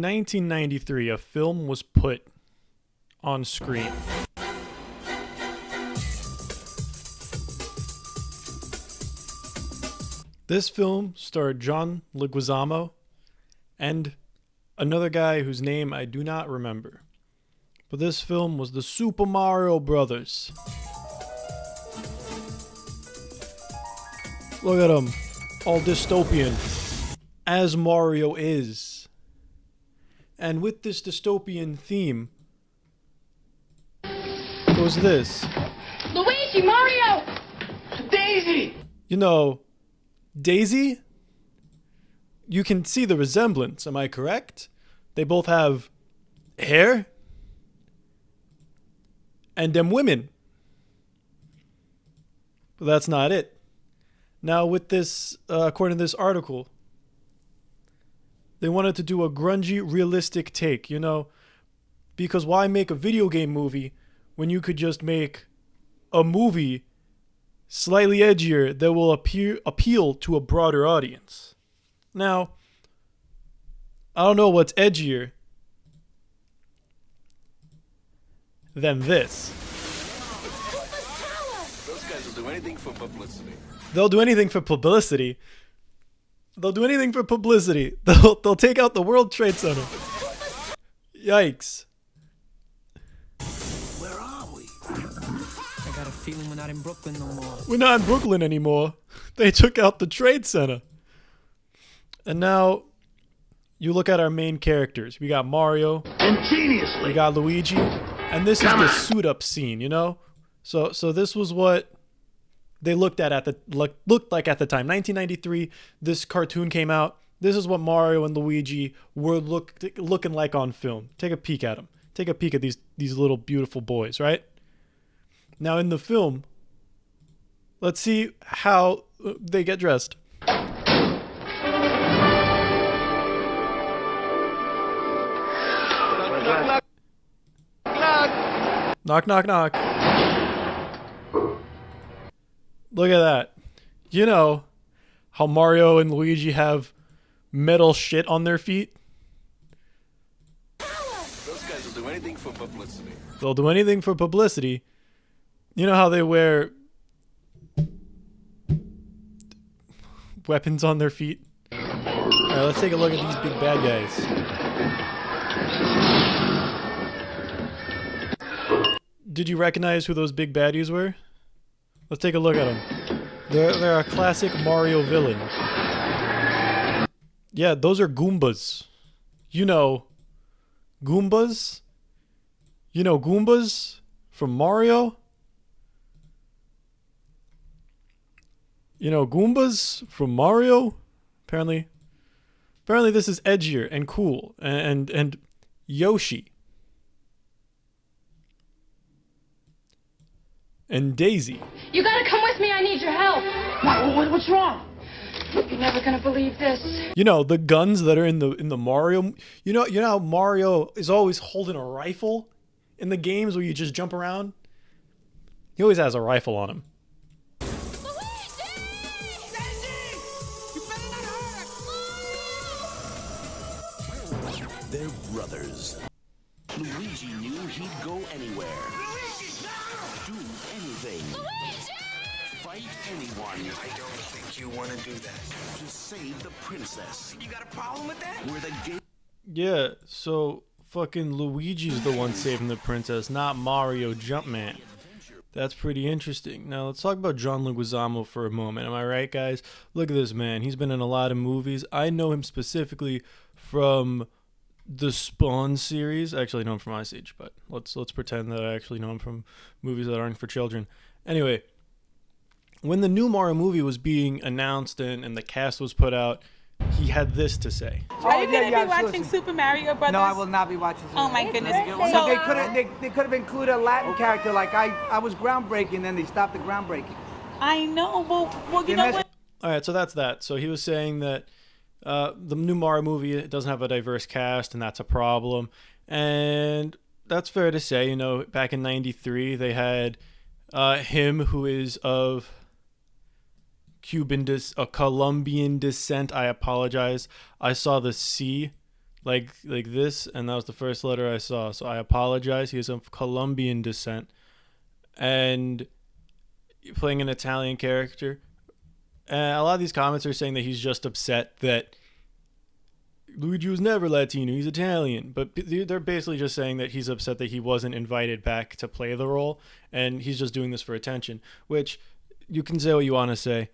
1993, a film was put on screen. This film starred John Leguizamo and another guy whose name I do not remember. But this film was the Super Mario Brothers. Look at him, all dystopian, as Mario is. And with this dystopian theme goes this. Luigi, Mario! Daisy! You know, Daisy? You can see the resemblance, am I correct? They both have hair and them women. But that's not it. Now with this, according to this article, they wanted to do a grungy, realistic take, you know? Because why make a video game movie when you could just make a movie slightly edgier that will appeal to a broader audience? Now, I don't know what's edgier than this. Those guys will do anything for publicity. They'll do anything for publicity. They'll do anything for publicity. They'll take out the World Trade Center. Yikes. Where are we? I got a feeling we're not in Brooklyn no more. We're not in Brooklyn anymore. They took out the Trade Center. And now, you look at our main characters. We got Mario. Ingeniously. We got Luigi. And this is the suit-up scene, you know? So this was what they looked like at the time. 1993, this cartoon came out. This is what Mario and Luigi were looking like on film. Take a peek at them. Take a peek at these little beautiful boys, right? Now in the film, let's see how they get dressed. Knock, knock, knock. Look at that. You know how Mario and Luigi have metal shit on their feet? Those guys will do anything for publicity. They'll do anything for publicity. You know how they wear weapons on their feet? Alright, let's take a look at these big bad guys. Did you recognize who those big baddies were? Let's take a look at them. They're a classic Mario villain. Yeah, those are Goombas. You know Goombas? You know Goombas from Mario? You know Goombas from Mario? Apparently this is edgier and cool. And Yoshi. And Daisy. You gotta come with me, I need your help. What's wrong? You're never gonna believe this. You know, the guns that are in the Mario. You know how Mario is always holding a rifle in the games where you just jump around? He always has a rifle on him. They're brothers. Luigi knew he'd go anywhere. Do anything. Fight anyone. I don't think you want to do that. To save the princess. You got a problem with that? Where the game. Yeah, so fucking Luigi's the one saving the princess, not Mario Jumpman. That's pretty interesting. Now let's talk about John Leguizamo for a moment. Am I right, guys? Look at this man. He's been in a lot of movies. I know him specifically from the Spawn series. I actually know him from Ice Age, but let's pretend that I actually know him from movies that aren't for children. Anyway, when the new Mario movie was being announced and the cast was put out, he had this to say. Are you going to be watching Super Mario Brothers? No, I will not be watching Super Oh my Mario goodness. Brothers. So They could have included a Latin character like I was groundbreaking, then they stopped the groundbreaking. I know, well you know what? All right, so that's that. So he was saying that the new Mario movie doesn't have a diverse cast, and that's a problem. And that's fair to say. You know, back in '93, they had him who is of Colombian descent. I apologize. I saw the C like this, and that was the first letter I saw. So I apologize. He is of Colombian descent, and playing an Italian character. And a lot of these comments are saying that he's just upset that Luigi was never Latino, he's Italian. But they're basically just saying that he's upset that he wasn't invited back to play the role, and he's just doing this for attention, which you can say what you want to say.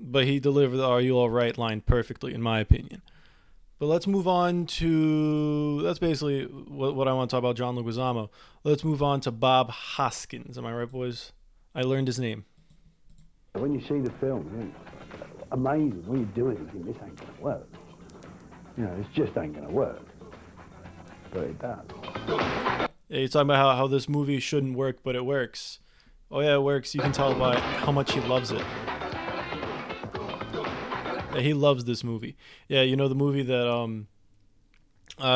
But he delivered the "Are you all right?" line perfectly, in my opinion. But let's move on to, that's basically what I want to talk about, John Leguizamo. Let's move on to Bob Hoskins. Am I right, boys? I learned his name. When you see the film, amazing. When you do it, you think, this ain't going to work. You know, it just ain't going to work. But it does. Yeah, he's talking about how this movie shouldn't work, but it works. Oh yeah, it works. You can tell by how much he loves it. Yeah, he loves this movie. Yeah, you know the movie that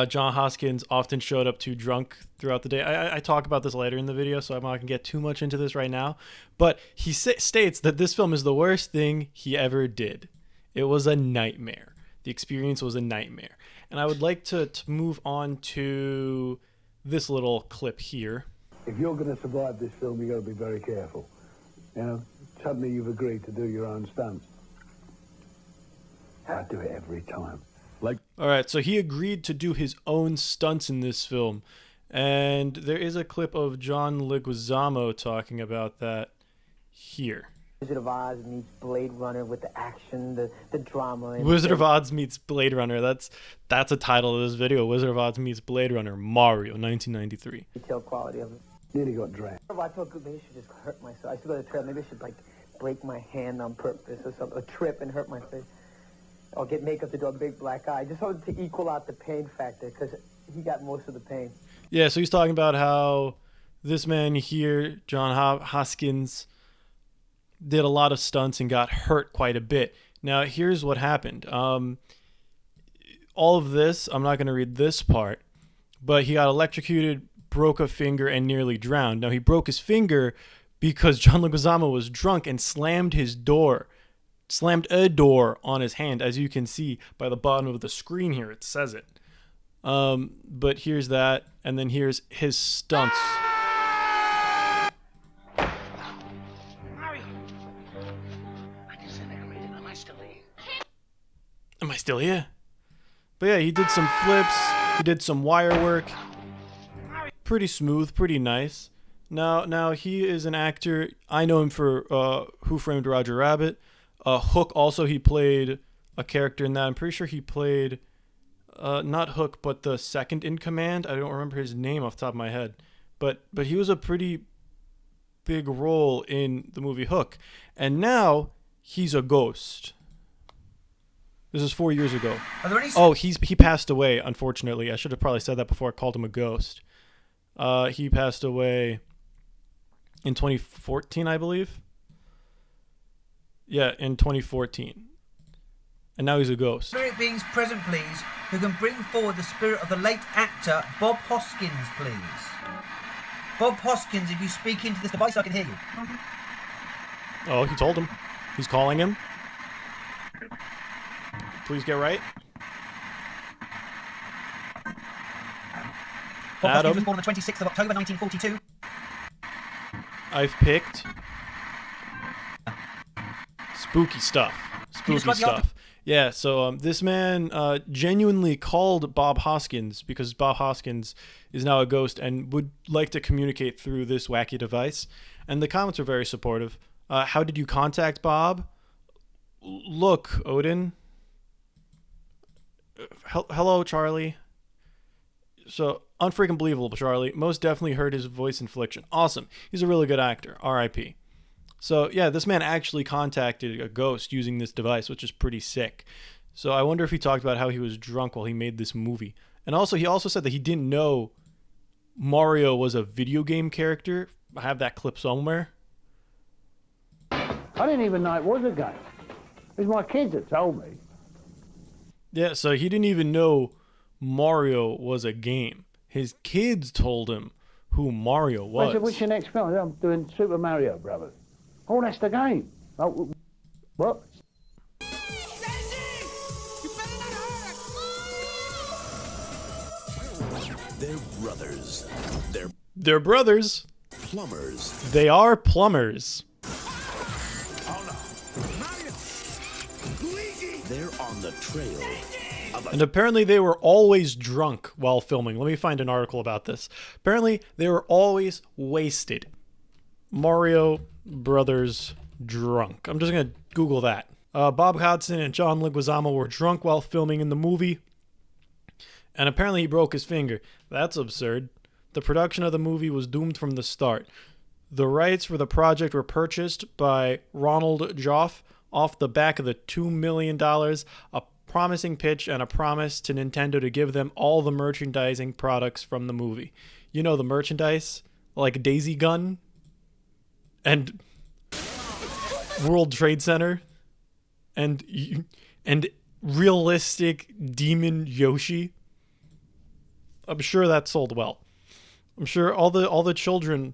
John Hoskins often showed up to drunk throughout the day. I talk about this later in the video, so I'm not going to get too much into this right now. But he states that this film is the worst thing he ever did. It was a nightmare. The experience was a nightmare. And I would like to move on to this little clip here. If you're going to survive this film, you've got to be very careful. You know, suddenly you've agreed to do your own stunts. I do it every time. All right, so he agreed to do his own stunts in this film. And there is a clip of John Leguizamo talking about that here. Wizard of Oz meets Blade Runner with the action, the drama. And Wizard of Oz meets Blade Runner. That's a title of this video. Wizard of Oz meets Blade Runner. Mario, 1993. detail quality of it. Nearly got drowned. I thought maybe I should just hurt myself. I should go to the trail. Maybe I should like break my hand on purpose or something, or trip and hurt my face. Or get makeup to do a big black eye. Just wanted to equal out the pain factor because he got most of the pain. Yeah, so he's talking about how this man here, John Hoskins, did a lot of stunts and got hurt quite a bit. Now, here's what happened. All of this, I'm not going to read this part, but he got electrocuted, broke a finger, and nearly drowned. Now, he broke his finger because John Leguizamo was drunk and slammed a door on his hand. As you can see by the bottom of the screen here, it says it. But here's that, and then here's his stunts. Am I still here? But yeah, he did some flips, he did some wire work. Pretty smooth, pretty nice. Now he is an actor. I know him for Who Framed Roger Rabbit. Hook, also he played a character in that. I'm pretty sure he played not Hook, but the second in command. I don't remember his name off the top of my head. But he was a pretty big role in the movie Hook. And now he's a ghost. This is 4 years ago. Oh, he passed away, unfortunately. I should have probably said that before I called him a ghost. He passed away in 2014, I believe. Yeah, in 2014. And now he's a ghost. Spirit beings present, please, who can bring forward the spirit of the late actor Bob Hoskins, please. Bob Hoskins, if you speak into this device, I can hear you. Oh, he told him. He's calling him. Please get right. Bob Hoskins was born on the 26th of October, 1942. I've picked spooky stuff. Spooky stuff. Yeah, so this man genuinely called Bob Hoskins because Bob Hoskins is now a ghost and would like to communicate through this wacky device. And the comments are very supportive. How did you contact Bob? Look, Odin. Hello, Charlie. So, unfreaking believable, Charlie. Most definitely heard his voice inflection. Awesome. He's a really good actor. R.I.P. So, yeah, this man actually contacted a ghost using this device, which is pretty sick. So, I wonder if he talked about how he was drunk while he made this movie. And also, he also said that he didn't know Mario was a video game character. I have that clip somewhere. I didn't even know it was a game. It was my kids that told me. Yeah, so he didn't even know Mario was a game. His kids told him who Mario was. I said, what's your next film? I'm doing Super Mario Brothers. Oh, that's the game. Oh. What? They're brothers. They're brothers. Plumbers. They are plumbers. They're on the trail of And apparently they were always drunk while filming. Let me find an article about this. Apparently they were always wasted. Mario Brothers drunk. I'm just going to Google that. Bob Hodgson and John Leguizamo were drunk while filming in the movie. And apparently he broke his finger. That's absurd. The production of the movie was doomed from the start. The rights for the project were purchased by Ronald Joff off the back of the $2 million, a promising pitch and a promise to Nintendo to give them all the merchandising products from the movie. You know, the merchandise? Like Daisy Gun and World Trade Center and realistic Demon Yoshi. I'm sure that sold well. I'm sure all the children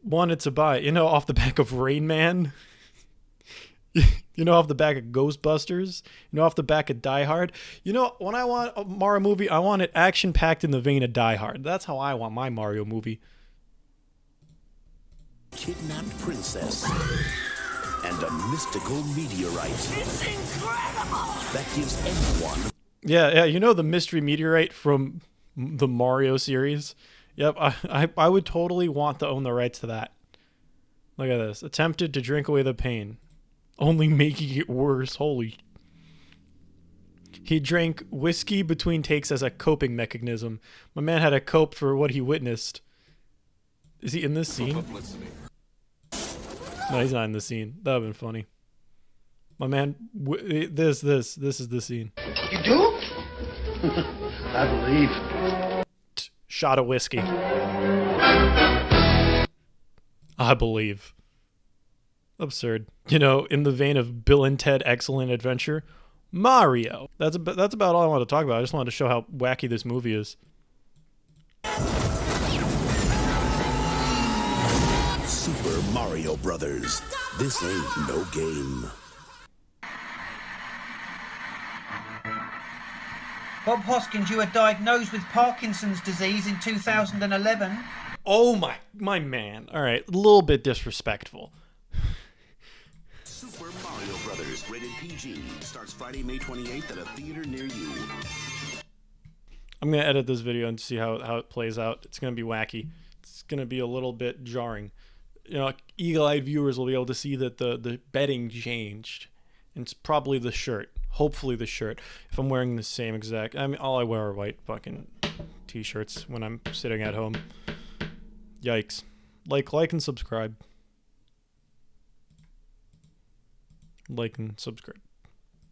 wanted to buy, you know, off the back of Rain Man. You know, off the back of Ghostbusters. You know, off the back of Die Hard. You know, when I want a Mario movie, I want it action-packed in the vein of Die Hard. That's how I want my Mario movie. kidnapped princess and a mystical meteorite. It's incredible! That gives anyone... Yeah, you know the mystery meteorite from the Mario series? Yep, I would totally want to own the rights to that. Look at this. Attempted to drink away the pain, only making it worse. Holy. He drank whiskey between takes as a coping mechanism. My man had to cope for what he witnessed. Is he in this scene? No, he's not in this scene. That would've been funny. My man, this is the scene. You do? I believe. Shot of whiskey. I believe. Absurd. You know, in the vein of Bill and Ted Excellent Adventure, Mario. That's about all I wanted to talk about. I just wanted to show how wacky this movie is. Super Mario Brothers. This ain't no game. Bob Hoskins, you were diagnosed with Parkinson's disease in 2011. Oh my man. All right, a little bit disrespectful. Super Mario Brothers, rated PG, starts Friday, May 28th at a theater near you. I'm going to edit this video and see how it plays out. It's going to be wacky. It's going to be a little bit jarring. You know, eagle-eyed viewers will be able to see that the bedding changed. And it's probably the shirt. Hopefully the shirt. If I'm wearing the same exact... I mean, all I wear are white fucking t-shirts when I'm sitting at home. Yikes. Like and subscribe. Like and subscribe.